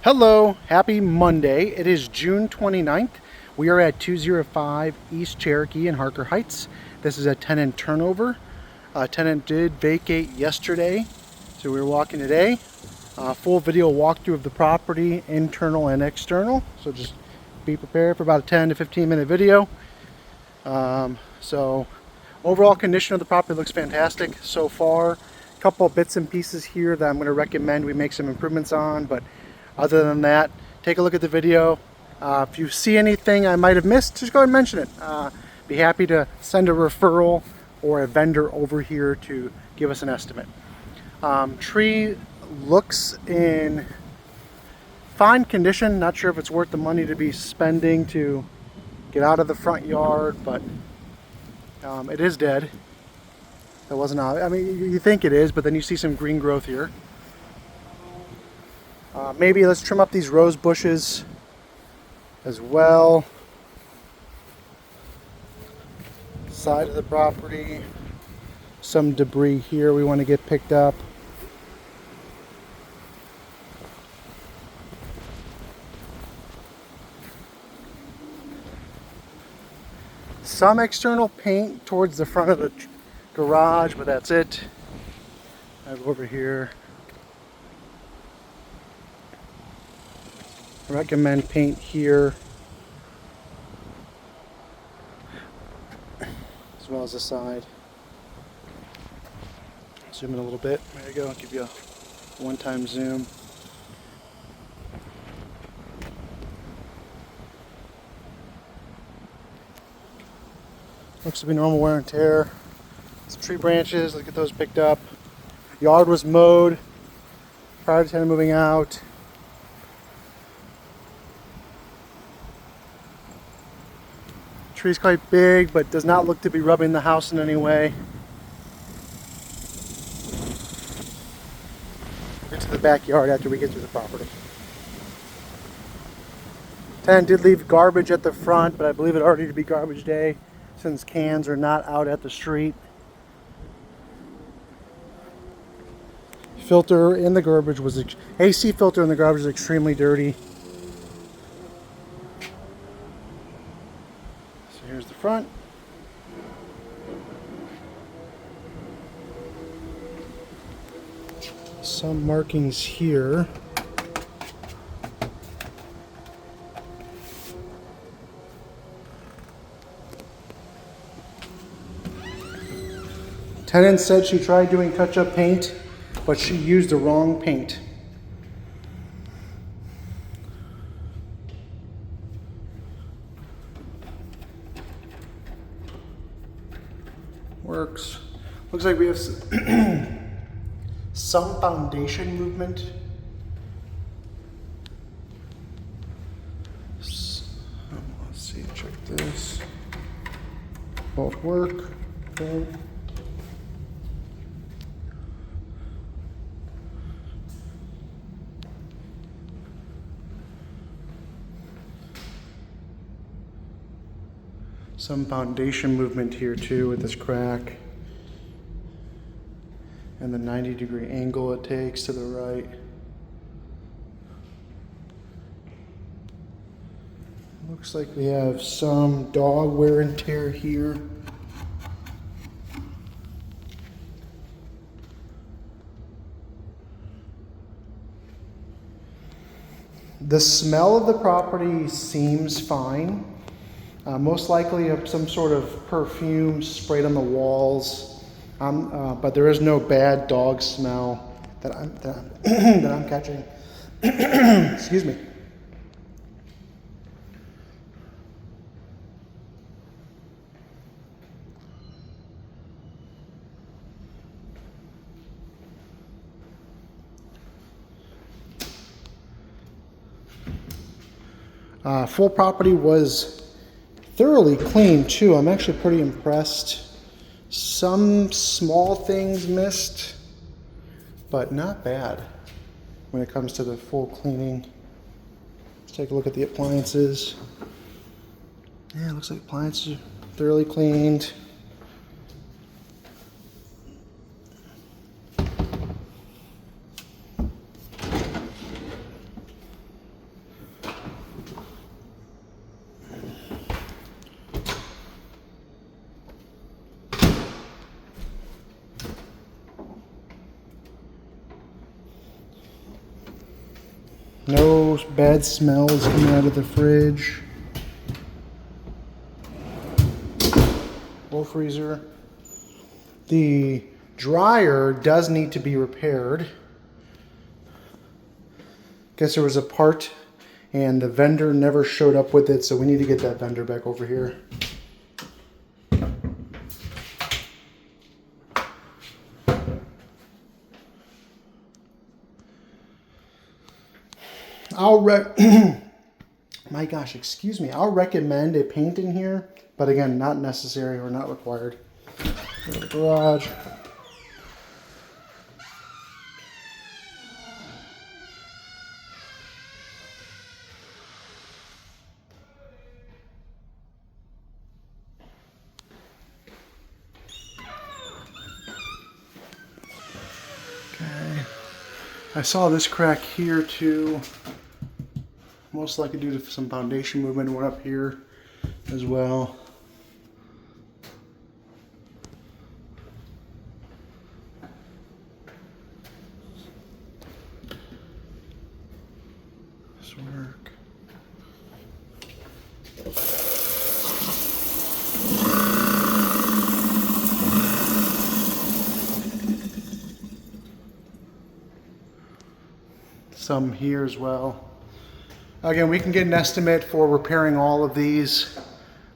Hello, happy Monday. It is June 29th. We are at 205 East Cherokee in Harker Heights. This is a tenant turnover. Tenant did vacate yesterday, so we're walking today. Full video walkthrough of the property, internal and external. So just be prepared for about a 10 to 15 minute video. So overall condition of the property looks fantastic so far. A couple of bits and pieces here that I'm going to recommend we make some improvements on, but other than that, take a look at the video. If you see anything I might have missed, just go ahead and mention it. Be happy to send a referral or a vendor over here to give us an estimate. Tree looks in fine condition. Not sure if it's worth the money to be spending to get out of the front yard, but it is dead. That wasn't, I mean, you think it is, but then you see some green growth here. Maybe let's trim up these rose bushes as well. Side of the property, some debris here we want to get picked up. Some external paint towards the front of the garage, but that's it. I go over here. I recommend paint here as well as the side. Zoom in a little bit. There you go. I'll give you a one-time zoom. Looks to be normal wear and tear. Some tree branches, let's get those picked up. Yard was mowed prior to tenant moving out. Tree's quite big, but does not look to be rubbing the house in any way. Get to the backyard after we get through the property. Tenant did leave garbage at the front, but I believe it already to be garbage day since cans are not out at the street. Filter in the garbage was AC filter in the garbage is extremely dirty. So here's the front. Some markings here. Tenant said she tried doing touch-up paint, but she used the wrong paint. Works. Looks like we have some foundation movement. Let's see, check this. Both work. Okay. Some foundation movement here too with this crack and the 90-degree angle it takes to the right. Looks like we have some dog wear and tear here. The smell of the property seems fine. Most likely some sort of perfume sprayed on the walls, but there is no bad dog smell that I'm catching. Excuse me. Full property was thoroughly clean too. I'm actually pretty impressed. Some small things missed, but not bad when it comes to the full cleaning. Let's take a look at the appliances. Yeah, it looks like appliances are thoroughly cleaned. No bad smells coming out of the fridge or freezer. The dryer does need to be repaired. Guess there was a part and the vendor never showed up with it, so we need to get that vendor back over here. My gosh, excuse me. I'll recommend a paint in here, but again, not necessary or not required. Go to the garage. Okay. I saw this crack here too. Most likely due to some foundation movement. One up here as well. This work. Some here as well. Again, we can get an estimate for repairing all of these.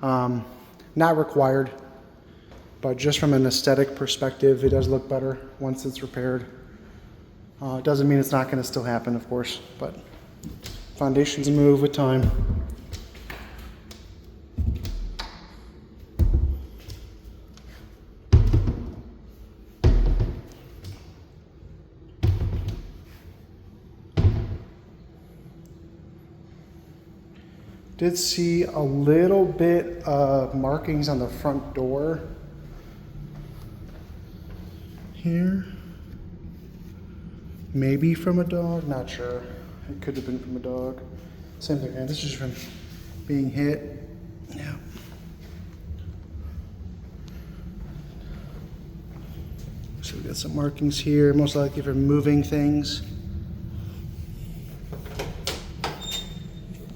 Not required, but just from an aesthetic perspective, it does look better once it's repaired. It doesn't mean it's not going to still happen, of course, but foundations move with time. Did see a little bit of markings on the front door here. Maybe from a dog, not sure. It could have been from a dog. Same thing, and this is from being hit. Yeah. So we got some markings here, most likely from moving things.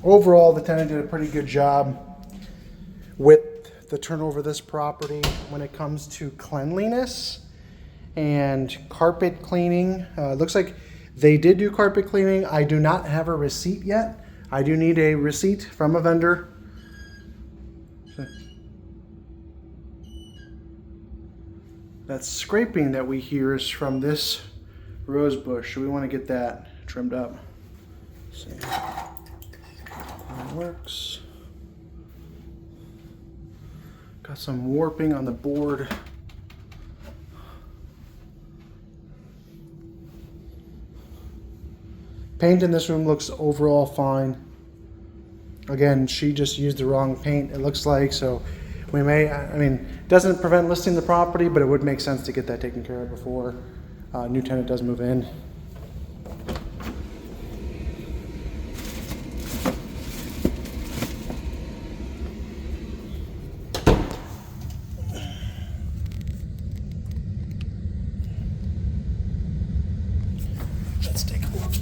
Overall, the tenant did a pretty good job with the turnover of this property when it comes to cleanliness and carpet cleaning. It looks like they did do carpet cleaning. I do not have a receipt yet. I do need a receipt from a vendor. That scraping that we hear is from this rose bush, so we want to get that trimmed up. Let's see. Works. Got some warping on the board. Paint in this room looks overall fine. Again, she just used the wrong paint, it looks like, so we may, I mean, doesn't prevent listing the property, but it would make sense to get that taken care of before a new tenant does move in. Let's take a look.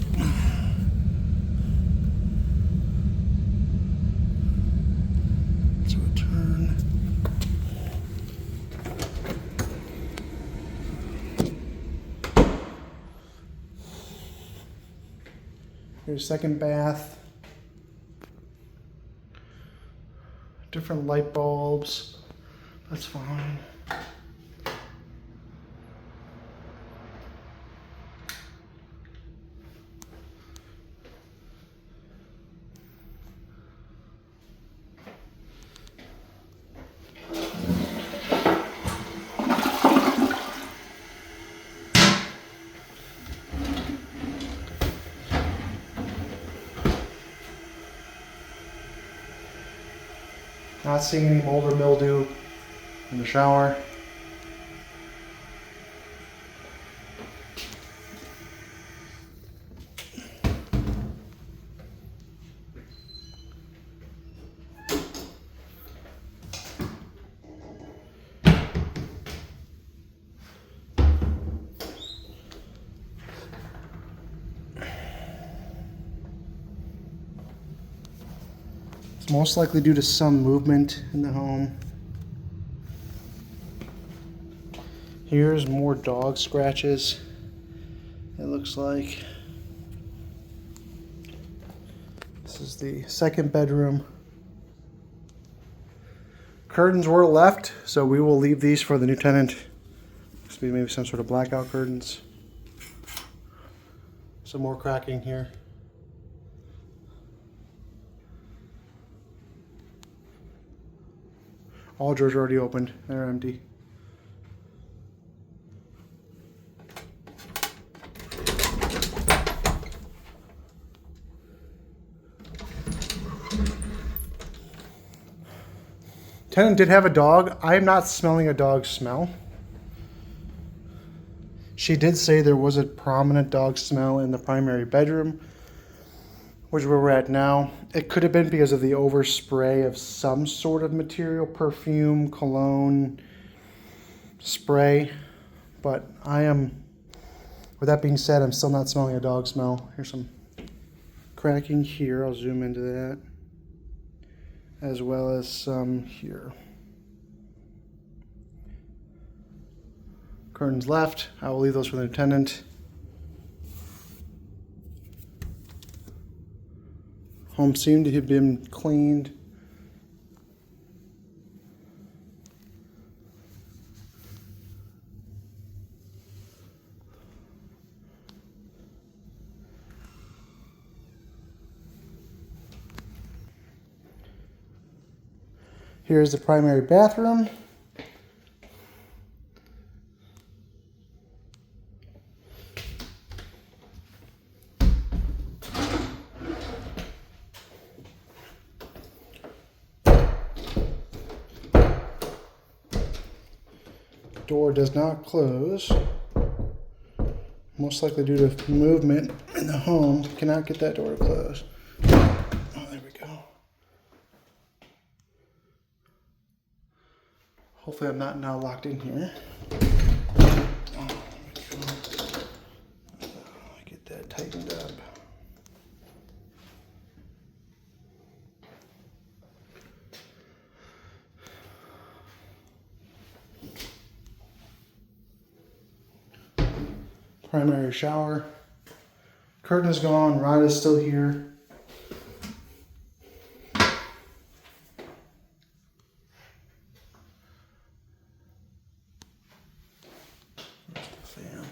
So turn. Here's second bath. Different light bulbs. That's fine. Not seeing any mold or mildew in the shower. most likely due to some movement in the home. Here's more dog scratches, it looks like. This is the second bedroom. Curtains were left, so we will leave these for the new tenant. This will be maybe some sort of blackout curtains. Some more cracking here. All drawers are already opened, they're empty. Tenant did have a dog. I am not smelling a dog smell. She did say there was a prominent dog smell in the primary bedroom, which is where we're at now. It could have been because of the overspray of some sort of material, perfume, cologne, spray. But with that being said, I'm still not smelling a dog smell. Here's some cracking here. I'll zoom into that. As well as some here. Curtains left. I will leave those for the tenant. Home seemed to have been cleaned. Here's the primary bathroom. Door does not close. Most likely due to movement in the home. Cannot get that door to close. Oh, there we go. Hopefully I'm not now locked in here. Oh, get that tightened up. Primary shower. Curtain is gone, rod is still here. Fan.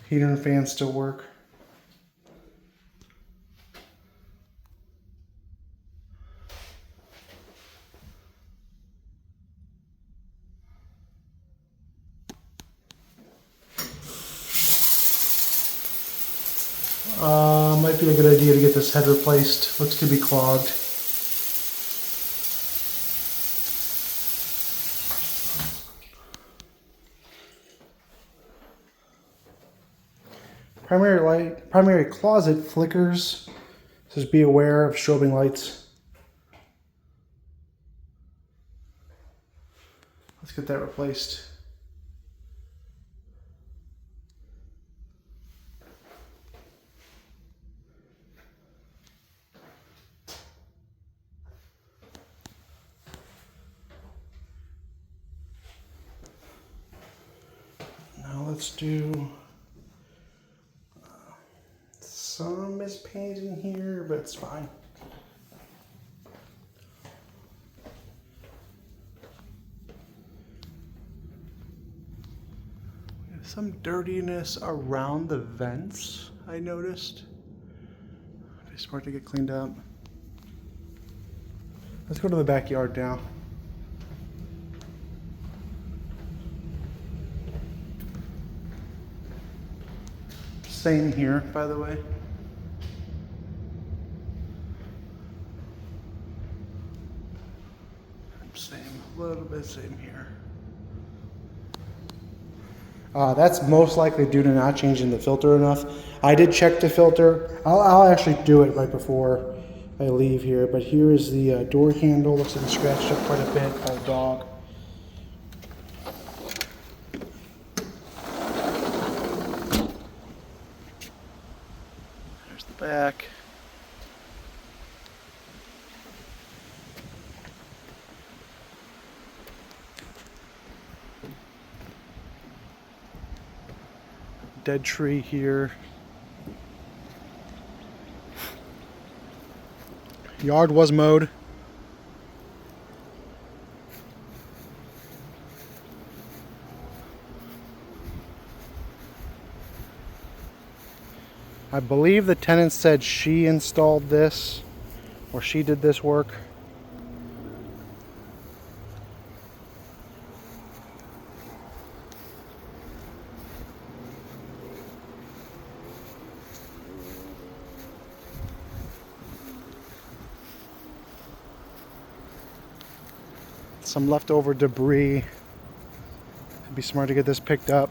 Heater and fan still work. Might be a good idea to get this head replaced. Looks to be clogged. Primary closet flickers. Says be aware of strobing lights. Let's get that replaced. Let's do some mispaint in here, but it's fine. Some dirtiness around the vents, I noticed. It'd be smart to get cleaned up. Let's go to the backyard now. Same here, by the way. Same, a little bit same here. That's most likely due to not changing the filter enough. I did check the filter. I'll actually do it right before I leave here. But here is the door handle. Looks like it's scratched up quite a bit by a dog. There's the back. dead tree here. Yard was mowed. I believe the tenant said she installed this, or she did this work. Some leftover debris. It'd be smart to get this picked up.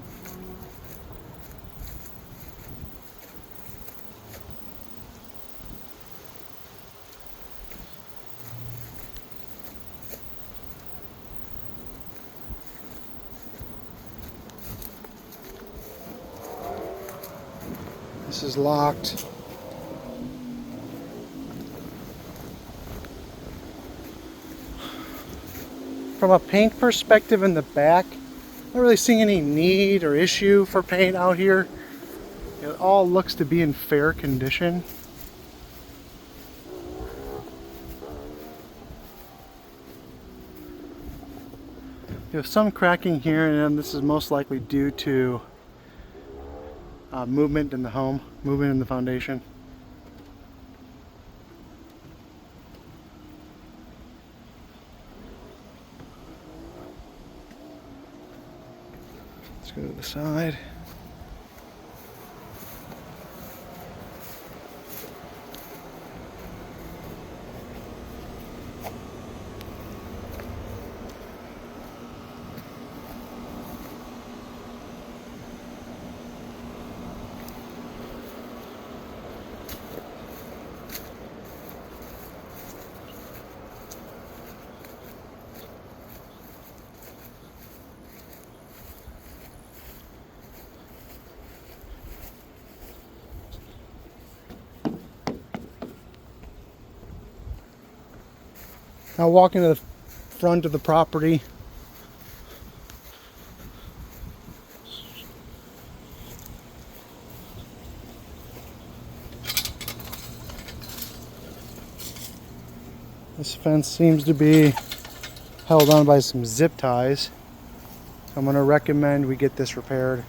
This is locked. From a paint perspective in the back, not really seeing any need or issue for paint out here. It all looks to be in fair condition. You have some cracking here, and this is most likely due to movement in the home, movement in the foundation. Let's go to the side. Now walking to the front of the property. This fence seems to be held on by some zip ties. I'm going to recommend we get this repaired.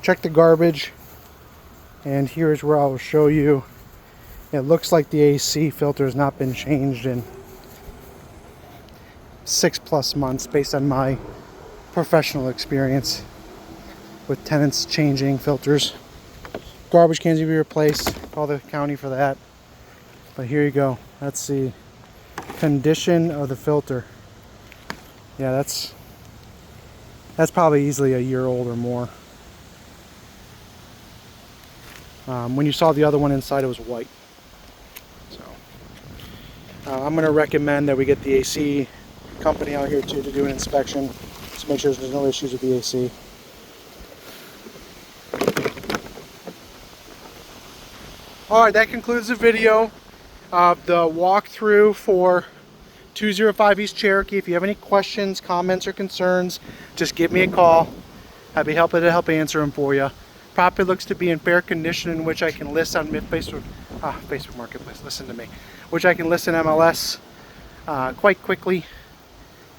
Check the garbage, and here's where I will show you. It looks like the AC filter has not been changed in 6+ months based on my professional experience with tenants changing filters. Garbage cans need to be replaced. Call the county for that. But here you go. That's the condition of the filter. Yeah, that's probably easily a year old or more. When you saw the other one inside, it was white. So I'm going to recommend that we get the AC company out here too to do an inspection to make sure there's no issues with the AC. Alright, that concludes the video of the walkthrough for 205 East Cherokee. If you have any questions, comments, or concerns, just give me a call. I'd be happy to help answer them for you. Property looks to be in fair condition, in which I can list on Facebook Marketplace. Listen to me, which I can list in MLS quite quickly,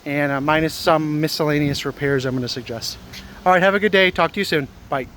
and minus some miscellaneous repairs I'm going to suggest. All right, have a good day. Talk to you soon. Bye.